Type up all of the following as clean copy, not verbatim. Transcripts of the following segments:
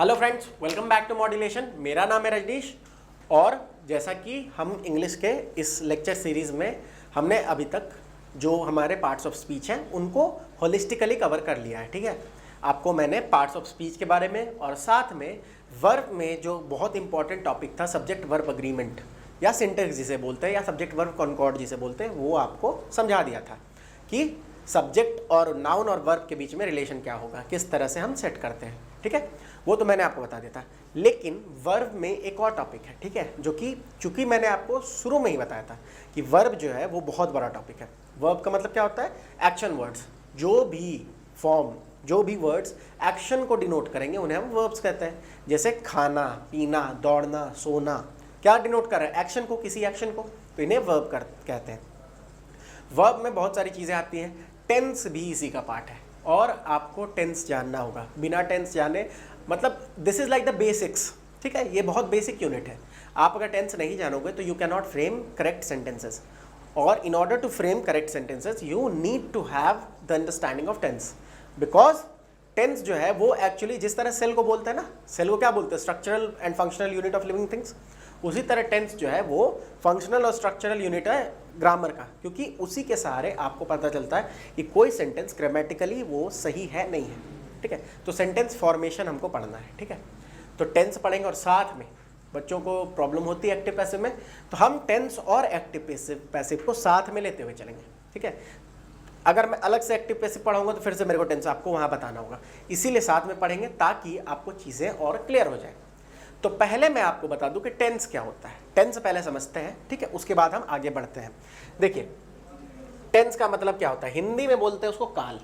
Hello friends, welcome back to modulation. मेरा नाम है रजनीश और जैसा कि हम इंग्लिश के इस लेक्चर सीरीज़ में हमने अभी तक जो हमारे पार्ट्स ऑफ स्पीच हैं उनको होलिस्टिकली कवर कर लिया है। ठीक है, आपको मैंने पार्ट्स ऑफ स्पीच के बारे में और साथ में वर्ब में जो बहुत इंपॉर्टेंट टॉपिक था सब्जेक्ट वर्ब अग्रीमेंट या सिंटेक्स जिसे बोलते हैं या सब्जेक्ट वर्ब कॉन्कॉर्ड जिसे बोलते हैं, वो आपको समझा दिया था कि सब्जेक्ट और नाउन और वर्ब के बीच में रिलेशन क्या होगा, किस तरह से हम सेट करते हैं। ठीक है, वो तो मैंने आपको बता दिया था। लेकिन वर्ब में एक और टॉपिक है, ठीक है, जो कि चूंकि मैंने आपको शुरू में ही बताया था कि वर्ब जो है वो बहुत बड़ा टॉपिक है। वर्ब का मतलब क्या होता है? Action words. जो भी फॉर्म, जो भी वर्ड्स एक्शन को डिनोट करेंगे उन्हें हम वर्ब्स कहते हैं। जैसे खाना, पीना, दौड़ना, सोना, क्या डिनोट कर रहा है? एक्शन को, किसी एक्शन को, तो इन्हें वर्ब कहते हैं। वर्ब में बहुत सारी चीज़ें आती हैं, टेंस भी इसी का पार्ट है और आपको टेंस जानना होगा। बिना टेंस जाने मतलब this is like the basics. ठीक है, ये बहुत बेसिक यूनिट है। आप अगर टेंस नहीं जानोगे तो you can not frame correct sentences, और in order to frame correct sentences you need to have the understanding of tense. Because tense जो है वो एक्चुअली जिस तरह सेल को बोलते हैं ना, सेल को क्या बोलते हैं? Structural and functional unit of living things. उसी तरह टेंस जो है वो फंक्शनल और स्ट्रक्चरल यूनिट है ग्रामर का, क्योंकि उसी के सहारे आपको पता चलता है कि कोई सेंटेंस ग्रामेटिकली वो सही है नहीं है। ठीक है, तो सेंटेंस फॉर्मेशन हमको पढ़ना है। ठीक है, तो टेंस पढ़ेंगे और साथ में बच्चों को प्रॉब्लम होती है एक्टिव पैसिव में, तो हम टेंस और एक्टिव पैसिव को साथ में लेते हुए चलेंगे। ठीक है, अगर मैं अलग से एक्टिव पैसिव पढ़ाऊंगा तो फिर से मेरे को टेंस आपको वहाँ बताना होगा, इसीलिए साथ में पढ़ेंगे ताकि आपको चीज़ें और क्लियर हो जाए। तो पहले मैं आपको बता दूं कि टेंस क्या होता है। टेंस पहले समझते हैं, ठीक है, उसके बाद हम आगे बढ़ते हैं। देखिए, टेंस का मतलब क्या होता है? हिंदी में बोलते हैं उसको काल।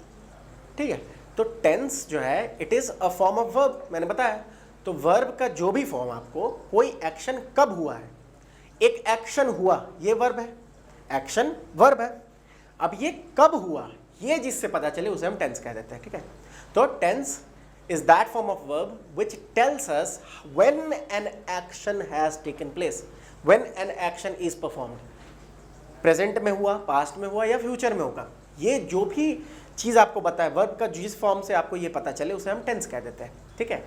ठीक है, तो टेंस जो है it is a form of verb, मैंने बताया। तो वर्ब का जो भी फॉर्म आपको, कोई एक्शन कब हुआ है, एक एक्शन हुआ, ये वर्ब है, एक्शन वर्ब है। अब ये कब हुआ, ये जिससे पता चले उसे हम टेंस कह देते हैं। ठीक है, तो tense is that form of verb which tells us when an action has taken place, when an action is performed. Present में हुआ, पास्ट में हुआ या फ्यूचर में होगा। ये जो भी चीज़ आपको बताए वर्ब का, जिस फॉर्म से आपको ये पता चले उसे हम टेंस कह देते हैं। ठीक है,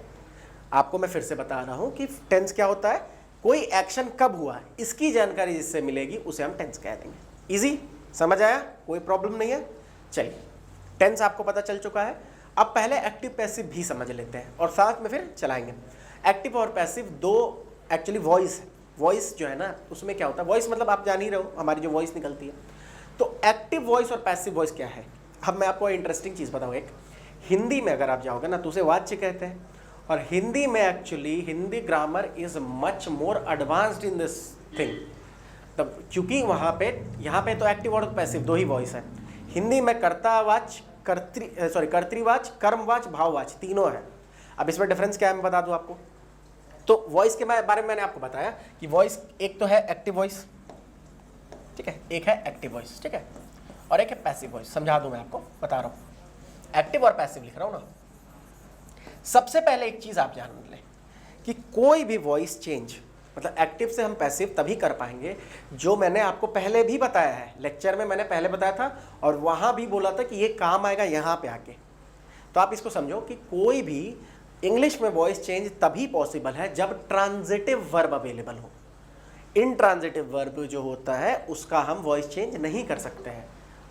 आपको मैं फिर से बता रहा हूँ कि टेंस क्या होता है, कोई एक्शन कब हुआ, इसकी जानकारी जिससे मिलेगी उसे हम टेंस कह देंगे। इजी, समझ आया? कोई प्रॉब्लम नहीं है। चलिए, टेंस आपको पता चल चुका है। अब पहले एक्टिव पैसिव भी समझ लेते हैं और साथ में फिर चलाएंगे। एक्टिव और पैसिव दो एक्चुअली वॉइस है। वॉइस जो है ना, उसमें क्या होता है? वॉइस मतलब आप जान ही रहे हो, हमारी जो वॉइस निकलती है। तो एक्टिव वॉइस और पैसिव वॉइस क्या है? अब मैं आपको इंटरेस्टिंग चीज़ बताऊँ। एक हिंदी में अगर आप जाओगे ना तो उसे वाच्य कहते हैं, और हिंदी में actually Hindi grammar is much more advanced in this thing. तब क्योंकि वहाँ पे, यहाँ पे तो एक्टिव और पैसिव दो ही वॉइस है। हिंदी में कर्तावाच्य, कर्तृवाच, कर्मवाच, भाववाच तीनों है। अब इसमें डिफरेंस क्या है मैं बता दूं आपको। तो वॉइस के बारे में मैंने आपको बताया कि वॉइस एक तो है एक्टिव वॉइस, ठीक है, एक है एक्टिव वॉइस, ठीक है, और एक है पैसिव वॉइस। समझा दूं, मैं आपको बता रहा हूं, एक्टिव और पैसिव लिख रहा हूं ना। सबसे पहले एक चीज आप जान लें कि कोई भी वॉइस चेंज, मतलब एक्टिव से हम पैसिव तभी कर पाएंगे, जो मैंने आपको पहले भी बताया है, लेक्चर में मैंने पहले बताया था और वहाँ भी बोला था कि ये काम आएगा यहाँ पे आके। तो आप इसको समझो कि कोई भी इंग्लिश में वॉइस चेंज तभी पॉसिबल है जब ट्रांजिटिव वर्ब अवेलेबल हो। इनट्रांजिटिव वर्ब जो होता है उसका हम वॉइस चेंज नहीं कर सकते हैं,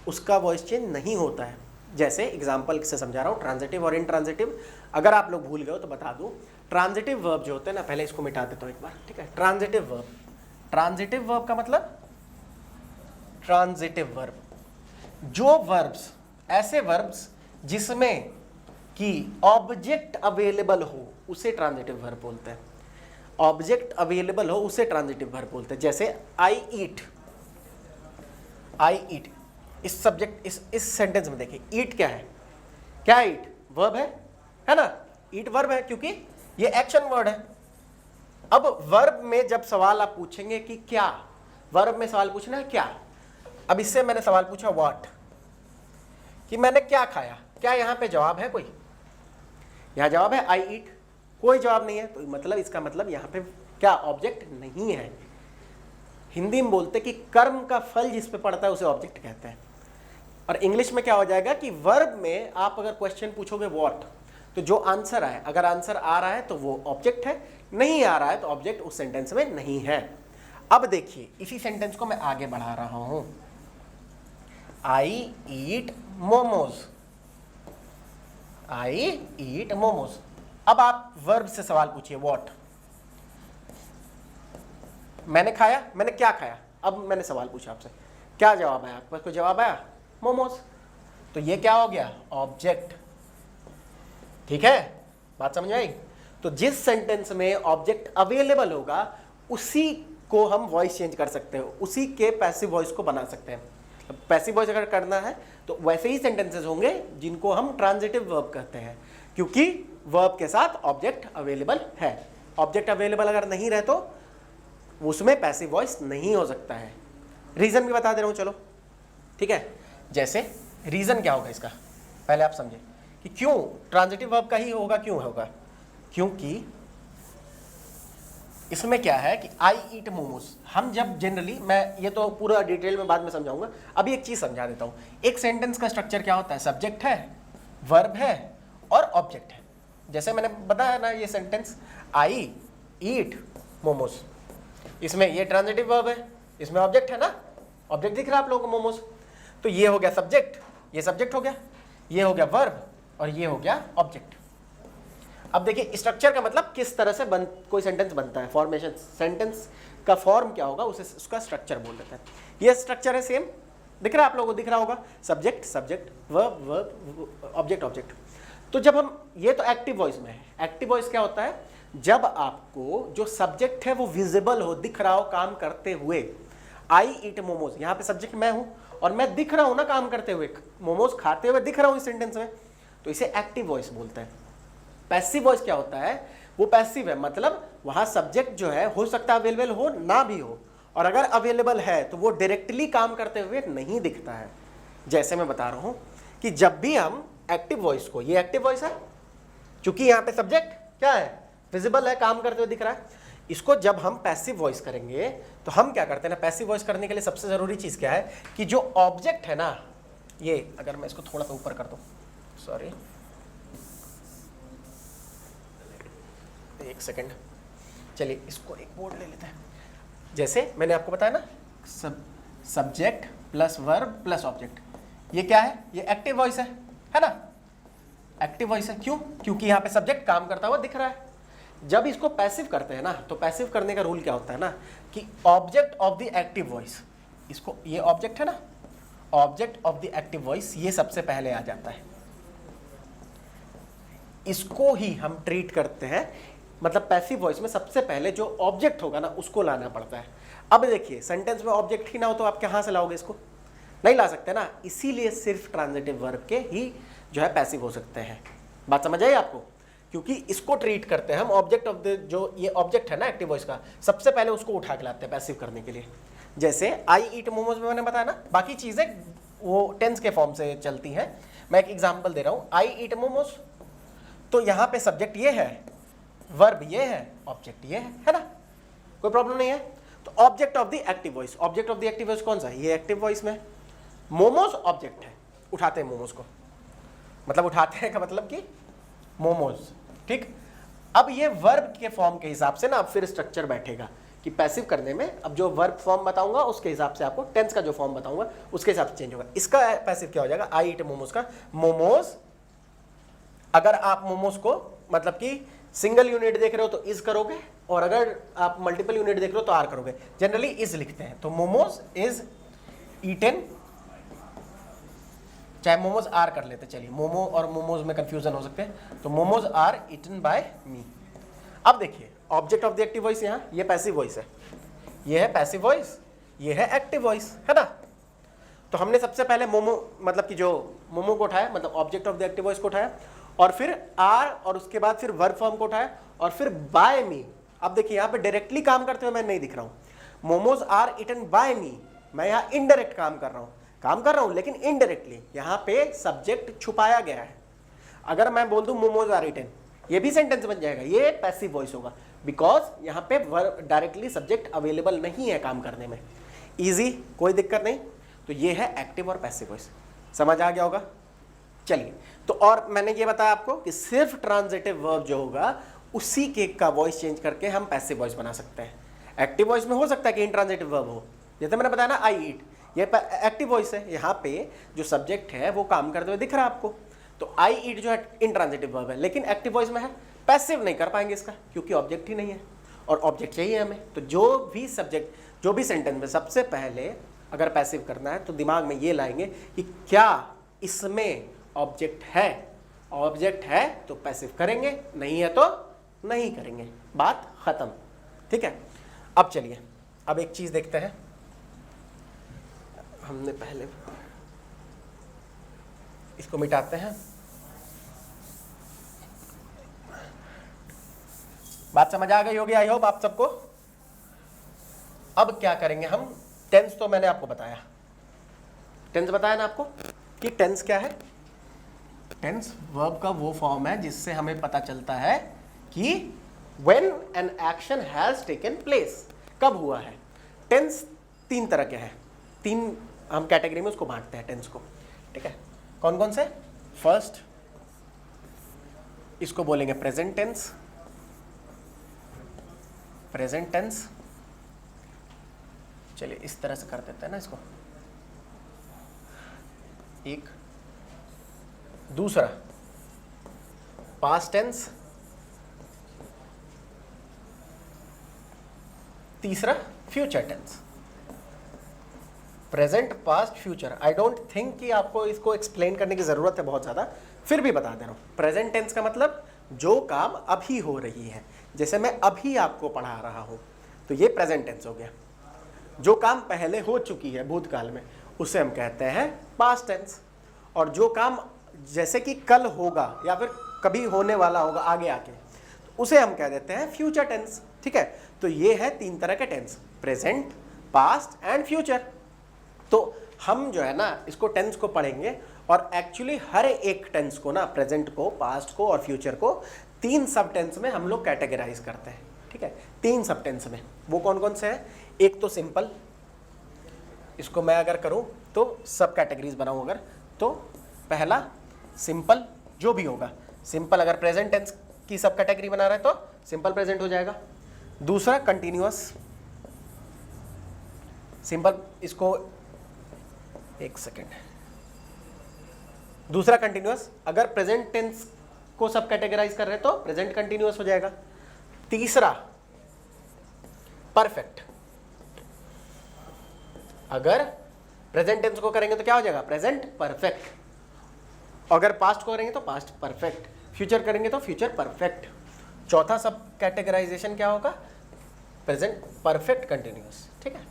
उसका वॉइस चेंज नहीं होता है। जैसे एग्जाम्पल से समझा रहा हूँ, ट्रांजिटिव और इनट्रांजिटिव। अगर आप लोग भूल गए हो तो बता दूँ, ट्रांजिटिव वर्ब जो होते हैं ना, पहले इसको मिटा देता हूँ एक बार। ठीक है, ट्रांजिटिव वर्ब, ट्रांजिटिव वर्ब का मतलब, ट्रांजिटिव वर्ब जो वर्ब्स, ऐसे वर्ब्स जिसमें कि ऑब्जेक्ट अवेलेबल हो उसे ट्रांजिटिव वर्ब बोलते हैं। ऑब्जेक्ट अवेलेबल हो उसे ट्रांजिटिव वर्ब बोलते हैं। जैसे आई ईट, आई ईट, इस सब्जेक्ट, इस सेंटेंस में देखिए, ईट क्या है? क्या है? ईट वर्ब है ना, ईट वर्ब है क्योंकि ये एक्शन वर्ड है। अब वर्ब में जब सवाल आप पूछेंगे कि क्या, वर्ब में सवाल पूछना है क्या। अब इससे मैंने सवाल पूछा व्हाट, कि मैंने क्या खाया, क्या यहां पे जवाब है कोई? यहां जवाब है आई ईट, कोई जवाब नहीं है, तो मतलब इसका मतलब यहां पे क्या, ऑब्जेक्ट नहीं है। हिंदी में बोलते कि कर्म का फल जिस पे पड़ता है उसे ऑब्जेक्ट कहते हैं। और इंग्लिश में क्या हो जाएगा कि वर्ब में आप अगर क्वेश्चन पूछोगे व्हाट, तो तो जो आंसर आए, अगर आंसर आ रहा है तो वो ऑब्जेक्ट है, नहीं आ रहा है तो ऑब्जेक्ट उस सेंटेंस में नहीं है। अब देखिए इसी सेंटेंस को मैं आगे बढ़ा रहा हूं, आई ईट मोमोज, आई ईट मोमोज। अब आप वर्ब से सवाल पूछिए, व्हाट, मैंने खाया, मैंने क्या खाया। अब मैंने सवाल पूछा आपसे, क्या जवाब आया आपके पास? कोई जवाब आया? मोमोज। तो ये क्या हो गया? ऑब्जेक्ट। ठीक है, बात समझ में आई? तो जिस सेंटेंस में ऑब्जेक्ट अवेलेबल होगा उसी को हम वॉइस चेंज कर सकते हैं, उसी के पैसिव वॉइस को बना सकते हैं। पैसिव वॉइस अगर करना है तो वैसे ही सेंटेंसेस होंगे जिनको हम ट्रांजिटिव वर्ब कहते हैं, क्योंकि वर्ब के साथ ऑब्जेक्ट अवेलेबल है। ऑब्जेक्ट अवेलेबल अगर नहीं रहे तो उसमें पैसिव वॉइस नहीं हो सकता है। रीजन भी बता दे रहा हूं, चलो ठीक है। जैसे रीजन क्या होगा इसका, पहले आप समझे कि क्यों ट्रांजिटिव वर्ब का ही होगा, क्यों होगा? क्योंकि इसमें क्या है कि आई ईट मोमोज, हम जब जनरली, मैं ये तो पूरा डिटेल में बाद में समझाऊंगा, अभी एक चीज समझा देता हूं। एक सेंटेंस का स्ट्रक्चर क्या होता है? सब्जेक्ट है, वर्ब है और ऑब्जेक्ट है। जैसे मैंने बताया ना, ये सेंटेंस आई ईट मोमोज, इसमें ये ट्रांजिटिव वर्ब है, इसमें ऑब्जेक्ट है ना, ऑब्जेक्ट दिख रहा है आप लोगों को मोमोज। तो ये हो गया सब्जेक्ट, ये सब्जेक्ट हो गया, ये हो गया वर्ब और ये हो गया ऑब्जेक्ट। अब देखिए स्ट्रक्चर का मतलब किस तरह से कोई सेंटेंस बनता है, फॉर्मेशन, सेंटेंस का फॉर्म क्या होगा उसे उसका स्ट्रक्चर बोल देते हैं। ये स्ट्रक्चर है, सेम दिख रहा है आप लोगों को, दिख रहा होगा, subject subject, verb verb, object object. तो जब हम, ये तो एक्टिव वॉइस में है। एक्टिव वॉइस क्या होता है? जब आपको जो सब्जेक्ट है वो विजिबल हो, दिख रहा हो काम करते हुए। आई ईट मोमोज, यहाँ पे सब्जेक्ट मैं हूं और मैं दिख रहा हूं ना काम करते हुए, मोमोज खाते हुए दिख रहा हूं इस सेंटेंस में, तो इसे एक्टिव वॉइस बोलते हैं। पैसिव वॉइस क्या होता है? वो पैसिव है, मतलब वहां सब्जेक्ट जो है हो सकता है अवेलेबल हो ना भी हो, और अगर अवेलेबल है तो वो डायरेक्टली काम करते हुए नहीं दिखता है। जैसे मैं बता रहा हूं कि जब भी हम एक्टिव वॉइस को, ये एक्टिव वॉइस है क्योंकि यहाँ पे सब्जेक्ट क्या है? विजिबल है, काम करते हुए दिख रहा है। इसको जब हम पैसिव वॉइस करेंगे तो हम क्या करते हैं ना, पैसिव वॉइस करने के लिए सबसे जरूरी चीज क्या है कि जो ऑब्जेक्ट है ना, ये अगर मैं इसको थोड़ा सा ऊपर कर दूं, सॉरी एक सेकंड, चलिए इसको एक बोर्ड ले लेते हैं। जैसे मैंने आपको बताया ना, subject plus verb plus object, ये क्या है? ये एक्टिव वॉइस है ना, एक्टिव वॉइस है। क्यों? क्योंकि यहाँ पे सब्जेक्ट काम करता हुआ दिख रहा है। जब इसको पैसिव करते हैं ना, तो पैसिव करने का रूल क्या होता है ना कि object of the active voice, इसको, ये ऑब्जेक्ट है ना, object of the active voice ये सबसे पहले आ जाता है, इसको ही हम ट्रीट करते हैं। मतलब पैसिव वॉइस में सबसे पहले जो ऑब्जेक्ट होगा ना उसको लाना पड़ता है। अब देखिए सेंटेंस में ऑब्जेक्ट ही ना हो तो आप कहां से लाओगे इसको? नहीं ला सकते ना, इसीलिए सिर्फ ट्रांजिटिव वर्ब के ही जो है पैसिव हो सकते हैं। बात समझ आई आपको? क्योंकि इसको ट्रीट करते हैं हम ऑब्जेक्ट ऑफ द, जो ये ऑब्जेक्ट है ना एक्टिव वॉइस का, सबसे पहले उसको उठा के लाते हैं पैसिव करने के लिए। जैसे आई ईट मोमोज में मैंने बताया ना, बाकी चीजें वो टेंस के फॉर्म से चलती हैं। मैं एक एग्जांपल दे रहा हूं, आई ईट मोमोज, तो यहां पे सब्जेक्ट ये है, वर्ब ये है, ऑब्जेक्ट ये है ना, कोई प्रॉब्लम नहीं है। तो object of the active voice, object of the active voice कौन सा है? ये एक्टिव वॉइस में मोमोज ऑब्जेक्ट है, उठाते हैं मोमोज को, मतलब उठाते हैं का मतलब कि मोमोज, ठीक। अब ये वर्ब के फॉर्म के हिसाब से ना अब फिर स्ट्रक्चर बैठेगा कि पैसिव करने में, अब जो वर्ब फॉर्म बताऊंगा उसके हिसाब से आपको टेंस का जो फॉर्म बताऊंगा उसके हिसाब से चेंज होगा। इसका पैसिव क्या हो जाएगा? आई ईट मोमोज का मोमोज, अगर आप मोमोज को मतलब कि सिंगल यूनिट देख रहे हो तो इज करोगे, और अगर आप मल्टीपल यूनिट देख रहे हो तो आर करोगे। जनरली इज लिखते हैं, तो मोमोज इज ईटन, चाहे मोमोज आर कर लेते, चलिए मोमो और मोमोज में कंफ्यूजन हो सकते हैं, तो मोमोज आर ईटन बाय मी। अब देखिए object of the active voice, यहाँ ये पैसिव वॉइस है, ये है पैसिव वॉइस, ये है एक्टिव वॉइस, है ना। तो हमने सबसे पहले मोमो मतलब कि जो मोमो को उठाया, मतलब object of the active voice को उठाया, और फिर आर, और उसके बाद फिर वर्ब फॉर्म को उठाया, और फिर बाय मी। अब देखिए यहाँ पे डायरेक्टली काम करते हुए मैं नहीं दिख रहा हूँ, मोमोज आर ईटन बाय मी, मैं यहाँ इनडायरेक्ट काम कर रहा हूँ लेकिन इनडायरेक्टली, यहाँ पे सब्जेक्ट छुपाया गया है। अगर मैं बोल दूं मोमोज आर ईटन, ये भी सेंटेंस बन जाएगा, ये पैसिव वॉइस होगा, बिकॉज यहाँ पे वर्ब डायरेक्टली सब्जेक्ट अवेलेबल नहीं है काम करने में। इजी, कोई दिक्कत नहीं। तो ये है एक्टिव और पैसिव वॉइस, समझ आ गया होगा। चलिए, तो और मैंने ये बताया आपको कि सिर्फ ट्रांजिटिव वर्ब जो होगा उसी के का वॉइस चेंज करके हम पैसिव वॉइस बना सकते हैं। एक्टिव वॉइस में हो सकता है कि इंट्रांजिटिव वर्ब हो, जैसे मैंने बताया ना आई ईट, ये एक्टिव वॉइस है, यहाँ पे जो सब्जेक्ट है वो काम करते हुए दिख रहा है आपको, तो आई ईट जो है इंट्रांजिटिव वर्ब है, लेकिन एक्टिव वॉइस में है, पैसिव नहीं कर पाएंगे इसका क्योंकि ऑब्जेक्ट ही नहीं है, और ऑब्जेक्ट चाहिए हमें। तो जो भी सब्जेक्ट, जो भी सेंटेंस में सबसे पहले अगर पैसिव करना है तो दिमाग में ये लाएंगे कि क्या इसमें ऑब्जेक्ट है, ऑब्जेक्ट है तो पैसिव करेंगे, नहीं है तो नहीं करेंगे, बात खत्म। ठीक है, अब चलिए अब एक चीज देखते हैं। हमने पहले इसको मिटाते हैं, बात समझ आ गई होगी आई होप आप सबको। अब क्या करेंगे हम, टेंस तो मैंने आपको बताया, टेंस बताया ना आपको कि टेंस क्या है। टेंस वर्ब का वो फॉर्म है जिससे हमें पता चलता है कि when an action has taken place, कब हुआ है। टेंस तीन तरह के हैं, तीन हम कैटेगरी में उसको बांटते हैं टेंस को। ठीक है, कौन कौन से? फर्स्ट इसको बोलेंगे प्रेजेंट टेंस, प्रेजेंट टेंस, चलिए इस तरह से कर देते हैं ना इसको, एक। दूसरा पास्ट टेंस, तीसरा future tense. Present, past, future. I don't think कि आपको इसको एक्सप्लेन करने की जरूरत है बहुत ज्यादा, फिर भी बता दे रहा हूं। प्रेजेंट टेंस का मतलब जो काम अभी हो रही है, जैसे मैं अभी आपको पढ़ा रहा हूं तो ये प्रेजेंट टेंस हो गया। जो काम पहले हो चुकी है भूतकाल में उसे हम कहते हैं पास्ट टेंस, और जो काम जैसे कि कल होगा या फिर कभी होने वाला होगा आगे आके, तो उसे हम कह देते हैं फ्यूचर टेंस। ठीक है, तो ये है तीन तरह के tense, present, past and future. तो हम जो है ना इसको टेंस को पढ़ेंगे और एक्चुअली हर एक टेंस को ना, प्रेजेंट को, पास्ट को और फ्यूचर को तीन सब टेंस में हम लोग कैटेगराइज करते हैं। ठीक है, तीन सब टेंस में। वो कौन कौन से हैं? एक तो सिंपल, इसको मैं अगर करूं तो सब कैटेगरीज बनाऊं अगर, तो पहला सिंपल जो भी होगा, सिंपल अगर प्रेजेंट टेंस की सब कैटेगरी बना रहे तो सिंपल प्रेजेंट हो जाएगा। दूसरा कंटिन्यूअस, सिंपल, इसको एक सेकेंड, दूसरा कंटिन्यूअस, अगर प्रेजेंट टेंस को सब कैटेगराइज कर रहे हैं तो प्रेजेंट कंटिन्यूअस हो जाएगा। तीसरा परफेक्ट, अगर प्रेजेंट टेंस को करेंगे तो क्या हो जाएगा? Present perfect. अगर पास्ट को करेंगे तो पास्ट परफेक्ट, फ्यूचर करेंगे तो फ्यूचर परफेक्ट। चौथा सब कैटेगराइजेशन क्या होगा? Present perfect continuous. ठीक है,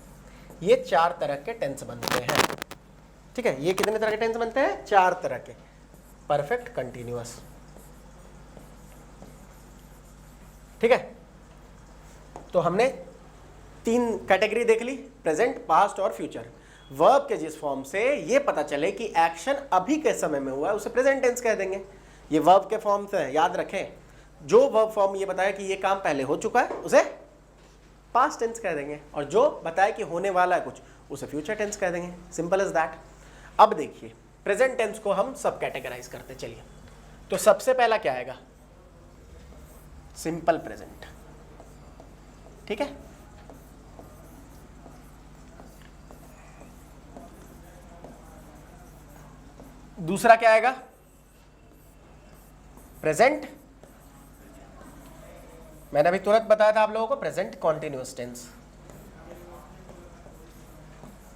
ये चार तरह के टेंस बनते हैं। ठीक है, ये कितने तरह के टेंस बनते हैं? चार तरह के, परफेक्ट, कंटिन्यूअस। ठीक है, तो हमने तीन कैटेगरी देख ली, प्रेजेंट, पास्ट और फ्यूचर। वर्ब के जिस फॉर्म से ये पता चले कि एक्शन अभी के समय में हुआ है उसे प्रेजेंट टेंस कह देंगे। ये वर्ब के फॉर्म से याद रखें, जो वर्ब फॉर्म ये बताया कि ये काम पहले हो चुका है उसे पास्ट टेंस कह देंगे, और जो बताया कि होने वाला है कुछ उसे फ्यूचर टेंस कह देंगे। Simple as that. अब देखिए प्रेजेंट टेंस को हम सब कैटेगराइज करते चलिए। तो सबसे पहला क्या आएगा? Simple present. ठीक है, दूसरा क्या आएगा? प्रेजेंट, मैंने अभी तुरंत बताया था आप लोगों को, present continuous tense,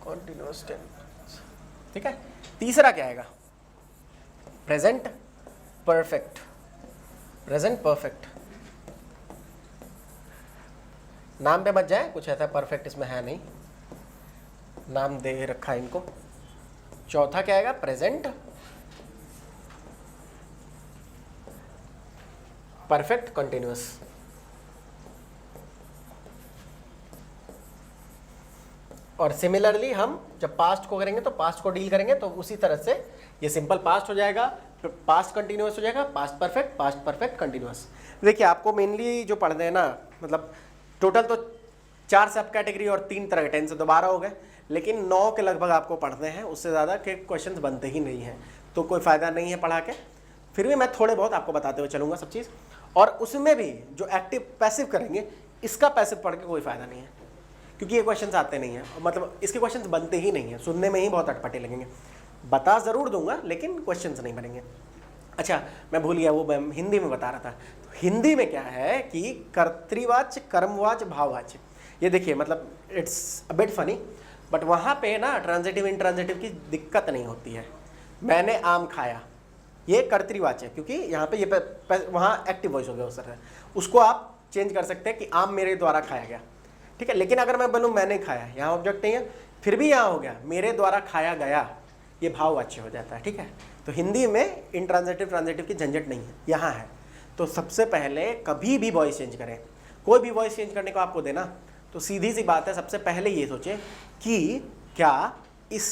continuous tense. ठीक है, तीसरा क्या आएगा? Present perfect, present perfect. नाम पे मत जाए, कुछ ऐसा परफेक्ट इसमें है नहीं, नाम दे रखा है इनको। चौथा क्या आएगा? Present perfect continuous. और सिमिलरली हम जब पास्ट को करेंगे तो पास्ट को डील करेंगे तो उसी तरह से ये सिंपल पास्ट हो जाएगा, फिर पास्ट कंटिन्यूअस हो जाएगा, पास्ट परफेक्ट कंटिन्यूअस। देखिए आपको मेनली जो पढ़ने हैं ना, मतलब टोटल तो 4 सब कैटेगरी और 3 तरह के टेंस तो 12 हो गए, लेकिन 9 के लगभग आपको पढ़ने हैं, उससे ज़्यादा के क्वेश्चंस बनते ही नहीं हैं, तो कोई फ़ायदा नहीं है पढ़ा के। फिर भी मैं थोड़े बहुत आपको बताते हुए चलूँगा सब चीज़। और उसमें भी जो एक्टिव पैसिव करेंगे, इसका पैसिव पढ़ के कोई फ़ायदा नहीं है, क्योंकि ये क्वेश्चंस आते नहीं हैं, मतलब इसके क्वेश्चंस बनते ही नहीं हैं, सुनने में ही बहुत अटपटे लगेंगे। बता ज़रूर दूंगा लेकिन क्वेश्चंस नहीं बनेंगे। अच्छा, मैं भूल गया, वो मैं हिंदी में बता रहा था। तो हिंदी में क्या है कि कर्तृवाच्य, कर्मवाच्य, भाववाच्य, ये देखिए मतलब it's a bit funny, but वहाँ पे ना ट्रांजिटिव इंट्रांजिटिव की दिक्कत नहीं होती है। मैंने आम खाया, ये कर्तृवाच्य है, क्योंकि यहाँ पे ये वहाँ एक्टिव वॉइस हो गया उस तरह, उसको आप चेंज कर सकते हैं कि आम मेरे द्वारा खाया गया, ठीक है। लेकिन अगर मैं बोलूँ मैंने खाया, यहाँ ऑब्जेक्ट नहीं है, फिर भी यहाँ हो गया मेरे द्वारा खाया गया, ये भाववाच्य हो जाता है, ठीक है। तो हिंदी में इंट्रांजिटिव ट्रांजिटिव की झंझट नहीं है, यहाँ है। तो सबसे पहले कभी भी वॉइस चेंज करें, कोई भी वॉइस चेंज करने को आपको देना, तो सीधी सी बात है, सबसे पहले ये सोचें कि क्या इस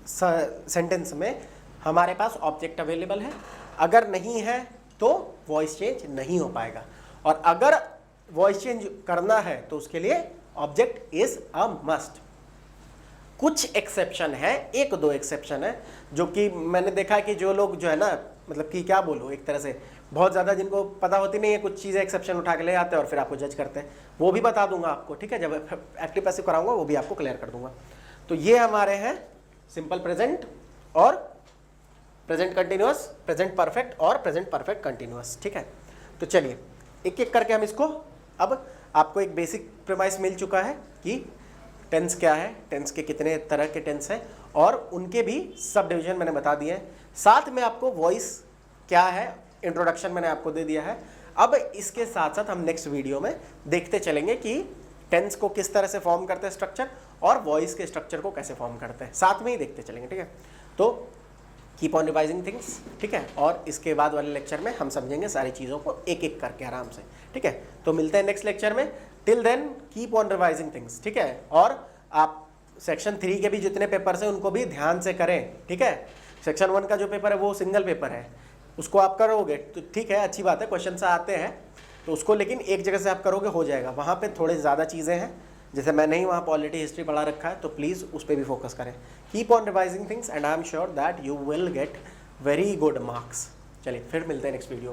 सेंटेंस में हमारे पास ऑब्जेक्ट अवेलेबल है। अगर नहीं है तो वॉइस चेंज नहीं हो पाएगा, और अगर वॉइस चेंज करना है तो उसके लिए ऑब्जेक्ट इज अ मस्ट। कुछ एक्सेप्शन है, एक दो एक्सेप्शन है, जो कि मैंने देखा है कि जो लोग जो है ना, मतलब कि क्या बोलूँ, एक तरह से बहुत ज़्यादा जिनको पता होती नहीं है, कुछ चीज़ें एक्सेप्शन उठा के ले आते हैं और फिर आपको जज करते हैं, वो भी बता दूंगा आपको, ठीक है। जब एक्टिव पैसिव कराऊंगा वो भी आपको क्लियर कर दूंगा। तो ये हमारे हैं सिंपल प्रेजेंट और प्रेजेंट कंटिन्यूअस, प्रेजेंट परफेक्ट और प्रेजेंट परफेक्ट कंटिन्यूअस, ठीक है। तो चलिए एक एक करके हम इसको, अब आपको एक बेसिक प्रीमाइस मिल चुका है कि टेंस क्या है, टेंस के कितने तरह के टेंस हैं, और उनके भी सब डिवीजन मैंने बता दिए हैं। साथ में आपको वॉइस क्या है, इंट्रोडक्शन मैंने आपको दे दिया है। अब इसके साथ साथ हम नेक्स्ट वीडियो में देखते चलेंगे कि टेंस को किस तरह से फॉर्म करते हैं स्ट्रक्चर, और वॉइस के स्ट्रक्चर को कैसे फॉर्म करते हैं, साथ में ही देखते चलेंगे, ठीक है। तो कीप ऑन रिवाइजिंग थिंग्स, ठीक है। और इसके बाद वाले लेक्चर में हम समझेंगे सारी चीज़ों को एक एक करके आराम से, ठीक है। तो मिलते हैं नेक्स्ट लेक्चर में। Till then keep on revising things, ठीक है। और आप सेक्शन 3 के भी जितने पेपर्स हैं उनको भी ध्यान से करें, ठीक है। सेक्शन 1 का जो पेपर है वो सिंगल पेपर है, उसको आप करोगे तो ठीक है, अच्छी बात है, क्वेश्चन से आते हैं तो उसको, लेकिन एक जगह से आप करोगे हो जाएगा। वहाँ पे थोड़े ज़्यादा चीज़ें हैं, जैसे मैंने ही वहाँ पॉलिटी हिस्ट्री पढ़ा रखा है, तो प्लीज़ उस पर भी फोकस करें। Keep on revising things and I am sure that you will get very good marks. चलिए फिर मिलते हैं नेक्स्ट वीडियो।